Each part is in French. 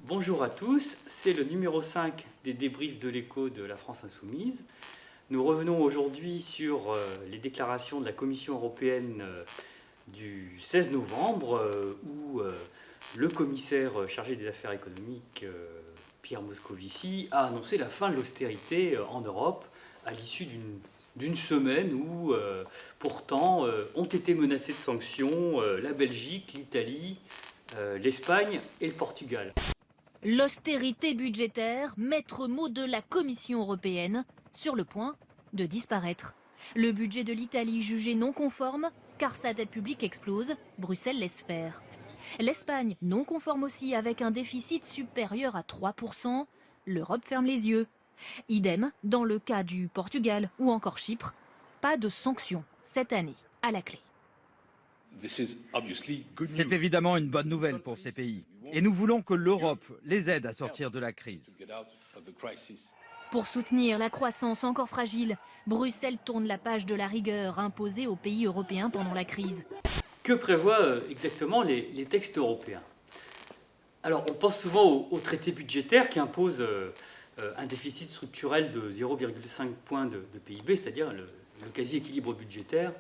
Bonjour à tous, c'est le numéro 5 des débriefs de l'écho de la France Insoumise. Nous revenons aujourd'hui sur les déclarations de la Commission européenne du 16 novembre où le commissaire chargé des affaires économiques, Pierre Moscovici, a annoncé la fin de l'austérité en Europe à l'issue d'une semaine où pourtant ont été menacées de sanctions la Belgique, l'Italie, l'Espagne et le Portugal. L'austérité budgétaire, maître mot de la Commission européenne, sur le point de disparaître. Le budget de l'Italie jugé non conforme, car sa dette publique explose, Bruxelles laisse faire. L'Espagne non conforme aussi avec un déficit supérieur à 3%, l'Europe ferme les yeux. Idem dans le cas du Portugal ou encore Chypre, pas de sanctions cette année à la clé. C'est évidemment une bonne nouvelle pour ces pays. Et nous voulons que l'Europe les aide à sortir de la crise. Pour soutenir la croissance encore fragile, Bruxelles tourne la page de la rigueur imposée aux pays européens pendant la crise. Que prévoient exactement les textes européens? Alors, on pense souvent au traité budgétaire qui impose un déficit structurel de 0,5 points de PIB, c'est-à-dire le quasi-équilibre budgétaire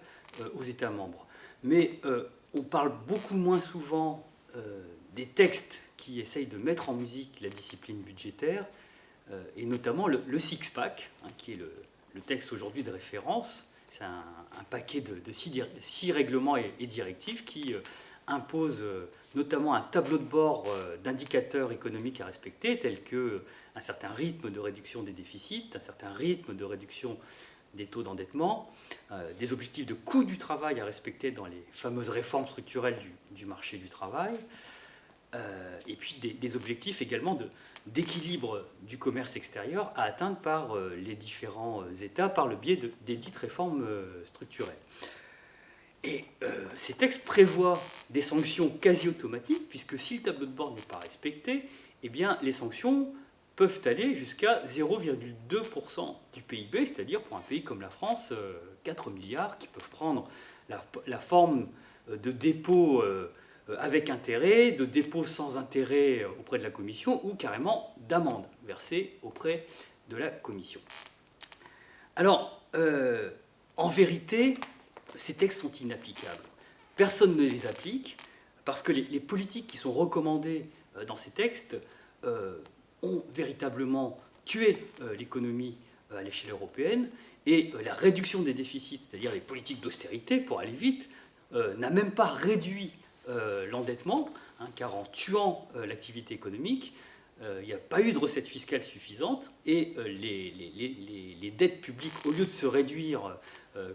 aux États membres. Mais on parle beaucoup moins souvent des textes qui essayent de mettre en musique la discipline budgétaire, et notamment le six-pack, qui est le texte aujourd'hui de référence. C'est un paquet de 6 règlements et directives qui imposent notamment un tableau de bord d'indicateurs économiques à respecter, tels qu'un certain rythme de réduction des déficits, un certain rythme de réduction des taux d'endettement, des objectifs de coût du travail à respecter dans les fameuses réformes structurelles du marché du travail, et puis des objectifs également d'équilibre du commerce extérieur à atteindre par les différents États par le biais des dites réformes structurelles. Et ces textes prévoient des sanctions quasi automatiques, puisque si le tableau de bord n'est pas respecté, eh bien, les sanctions peuvent aller jusqu'à 0,2% du PIB, c'est-à-dire pour un pays comme la France, 4 milliards qui peuvent prendre la forme de dépôts avec intérêt, de dépôts sans intérêt auprès de la Commission ou carrément d'amendes versées auprès de la Commission. Alors, en vérité, ces textes sont inapplicables. Personne ne les applique parce que les politiques qui sont recommandées dans ces textes ont véritablement tué l'économie à l'échelle européenne et la réduction des déficits, c'est-à-dire les politiques d'austérité, pour aller vite, n'a même pas réduit l'endettement, car en tuant l'activité économique, il n'y a pas eu de recettes fiscales suffisantes et les dettes publiques, au lieu de se réduire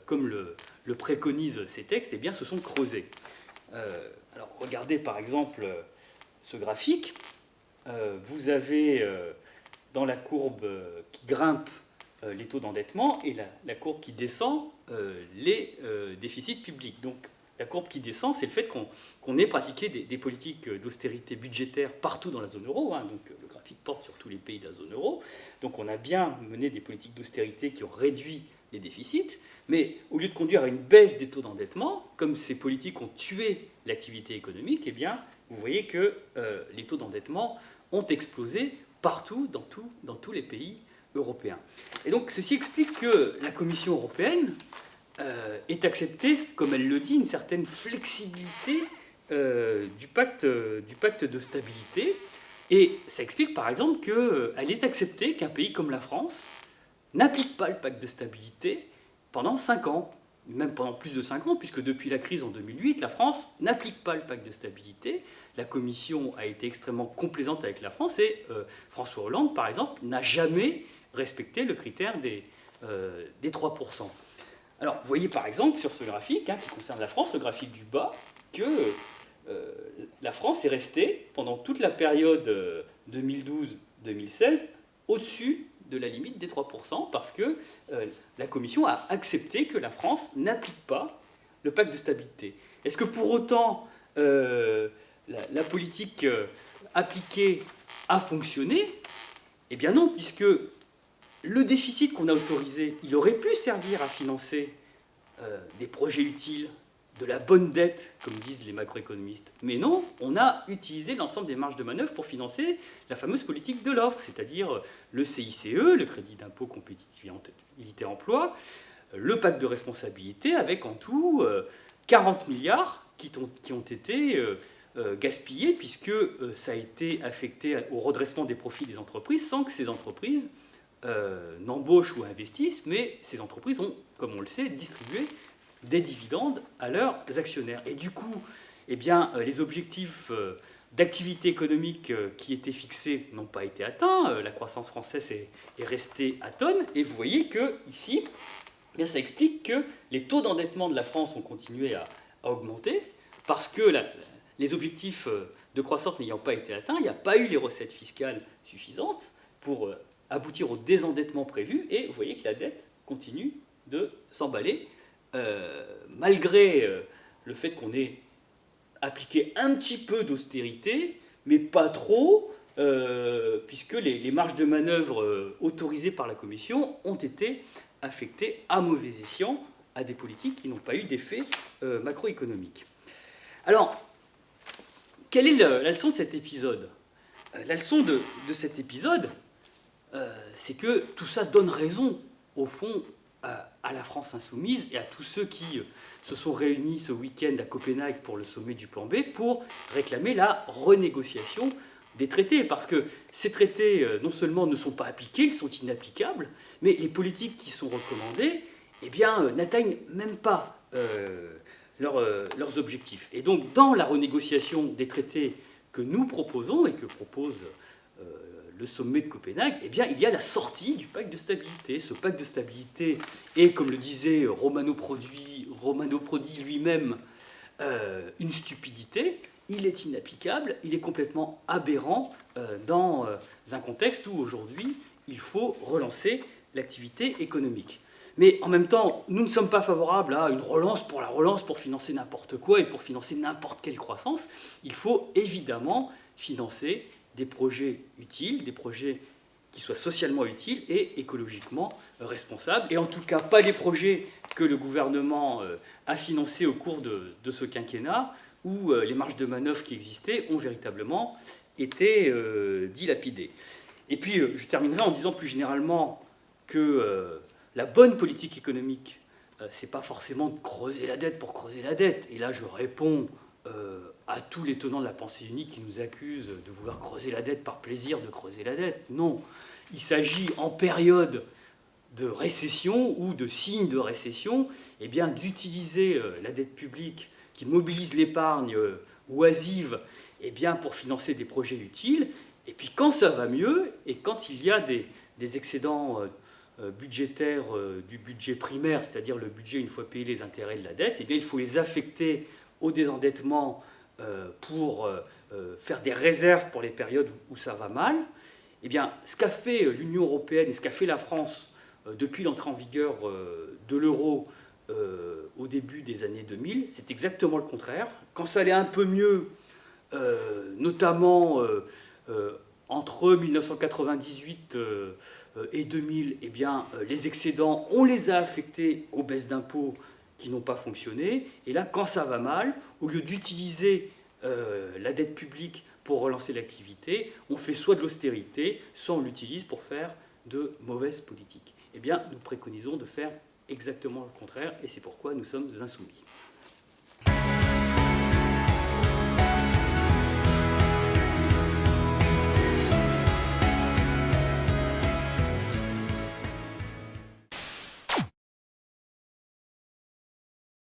comme le préconisent ces textes, eh bien, se sont creusées. Alors, regardez par exemple ce graphique. Vous avez dans la courbe qui grimpe les taux d'endettement et la courbe qui descend les déficits publics. Donc, la courbe qui descend, c'est le fait qu'on ait pratiqué des politiques d'austérité budgétaire partout dans la zone euro. Donc le graphique porte sur tous les pays de la zone euro. Donc on a bien mené des politiques d'austérité qui ont réduit les déficits. Mais au lieu de conduire à une baisse des taux d'endettement, comme ces politiques ont tué l'activité économique, eh bien, vous voyez que les taux d'endettement ont explosé partout, dans tous les pays européens. Et donc ceci explique que la Commission européenne est acceptée, comme elle le dit, une certaine flexibilité du pacte de stabilité. Et ça explique par exemple qu'elle est acceptée qu'un pays comme la France n'applique pas le pacte de stabilité pendant 5 ans, même pendant plus de 5 ans, puisque depuis la crise en 2008, la France n'applique pas le pacte de stabilité. La Commission a été extrêmement complaisante avec la France et François Hollande, par exemple, n'a jamais respecté le critère des 3%. Alors, vous voyez par exemple sur ce graphique qui concerne la France, le graphique du bas, que la France est restée pendant toute la période 2012-2016 au-dessus de la limite des 3% parce que la Commission a accepté que la France n'applique pas le pacte de stabilité. Est-ce que pour autant la politique appliquée a fonctionné? Eh bien non, puisque le déficit qu'on a autorisé, il aurait pu servir à financer des projets utiles de la bonne dette, comme disent les macroéconomistes. Mais non, on a utilisé l'ensemble des marges de manœuvre pour financer la fameuse politique de l'offre, c'est-à-dire le CICE, le crédit d'impôt compétitivité emploi, le pacte de responsabilité, avec en tout 40 milliards qui ont été gaspillés, puisque ça a été affecté au redressement des profits des entreprises, sans que ces entreprises n'embauchent ou investissent, mais ces entreprises ont, comme on le sait, distribué des dividendes à leurs actionnaires. Et du coup, eh bien, les objectifs d'activité économique qui étaient fixés n'ont pas été atteints. La croissance française est restée atone. Et vous voyez que ici, eh bien, ça explique que les taux d'endettement de la France ont continué à augmenter parce que les objectifs de croissance n'ayant pas été atteints, il n'y a pas eu les recettes fiscales suffisantes pour aboutir au désendettement prévu. Et vous voyez que la dette continue de s'emballer. Malgré le fait qu'on ait appliqué un petit peu d'austérité, mais pas trop, puisque les marges de manœuvre autorisées par la Commission ont été affectées à mauvais escient à des politiques qui n'ont pas eu d'effet macroéconomique. Alors, quelle est la leçon de cet épisode ? La leçon de cet épisode, c'est que tout ça donne raison, au fond, à la France insoumise et à tous ceux qui se sont réunis ce week-end à Copenhague pour le sommet du plan B pour réclamer la renégociation des traités. Parce que ces traités, non seulement ne sont pas appliqués, ils sont inapplicables, mais les politiques qui sont recommandées eh bien, n'atteignent même pas leurs objectifs. Et donc, dans la renégociation des traités que nous proposons et que propose le sommet de Copenhague, eh bien, il y a la sortie du pacte de stabilité. Ce pacte de stabilité est, comme le disait Romano Prodi lui-même, une stupidité. Il est inapplicable, il est complètement aberrant dans un contexte où aujourd'hui il faut relancer l'activité économique. Mais en même temps, nous ne sommes pas favorables à une relance, pour financer n'importe quoi et pour financer n'importe quelle croissance. Il faut évidemment financer des projets utiles, des projets qui soient socialement utiles et écologiquement responsables. Et en tout cas, pas les projets que le gouvernement a financés au cours de ce quinquennat, où les marges de manœuvre qui existaient ont véritablement été dilapidées. Et puis, je terminerai en disant plus généralement que la bonne politique économique, c'est pas forcément de creuser la dette pour creuser la dette. Et là, je réponds à tous les tenants de la pensée unique qui nous accusent de vouloir creuser la dette par plaisir de creuser la dette. Non, il s'agit en période de récession ou de signe de récession, eh bien, d'utiliser la dette publique qui mobilise l'épargne oisive eh bien, pour financer des projets utiles. Et puis quand ça va mieux et quand il y a des excédents budgétaires du budget primaire, c'est-à-dire le budget une fois payé les intérêts de la dette, eh bien, il faut les affecter au désendettement pour faire des réserves pour les périodes où ça va mal. Eh bien, ce qu'a fait l'Union européenne et ce qu'a fait la France depuis l'entrée en vigueur de l'euro au début des années 2000, c'est exactement le contraire. Quand ça allait un peu mieux, notamment entre 1998 et 2000, eh bien, les excédents, on les a affectés aux baisses d'impôts qui n'ont pas fonctionné. Et là, quand ça va mal, au lieu d'utiliser la dette publique pour relancer l'activité, on fait soit de l'austérité, soit on l'utilise pour faire de mauvaises politiques. Eh bien, nous préconisons de faire exactement le contraire, et c'est pourquoi nous sommes insoumis.